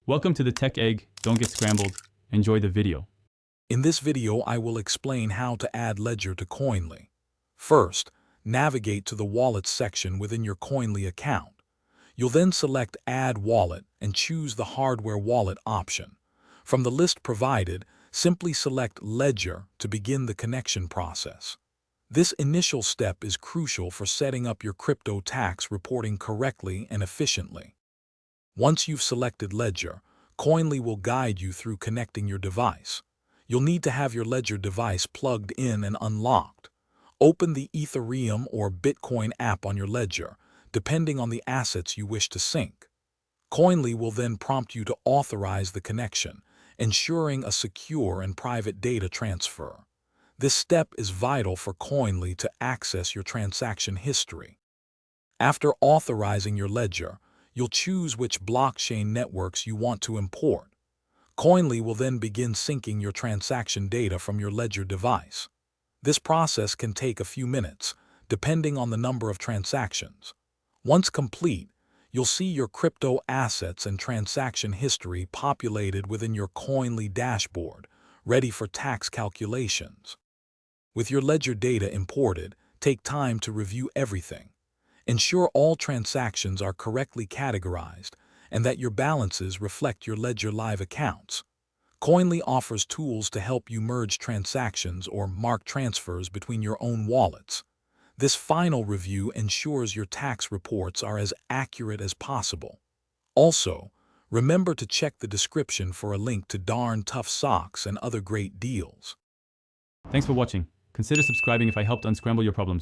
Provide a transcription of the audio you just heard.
Welcome to the Tech Egg. Don't get scrambled. Enjoy the video. In this video, I will explain how to add Ledger to Koinly. First, navigate to the Wallets section within your Koinly account. You'll then select Add Wallet and choose the Hardware Wallet option. From the list provided, simply select Ledger to begin the connection process. This initial step is crucial for setting up your crypto tax reporting correctly and efficiently. Once you've selected Ledger, Koinly will guide you through connecting your device. You'll need to have your Ledger device plugged in and unlocked. Open the Ethereum or Bitcoin app on your Ledger, depending on the assets you wish to sync. Koinly will then prompt you to authorize the connection, ensuring a secure and private data transfer. This step is vital for Koinly to access your transaction history. After authorizing your Ledger, you'll choose which blockchain networks you want to import. Koinly will then begin syncing your transaction data from your Ledger device. This process can take a few minutes, depending on the number of transactions. Once complete, you'll see your crypto assets and transaction history populated within your Koinly dashboard, ready for tax calculations. With your Ledger data imported, take time to review everything. Ensure all transactions are correctly categorized and that your balances reflect your Ledger Live accounts. Koinly offers tools to help you merge transactions or mark transfers between your own wallets. This final review ensures your tax reports are as accurate as possible. Also, remember to check the description for a link to darn tough socks and other great deals. Thanks for watching. Consider subscribing if I helped unscramble your problems.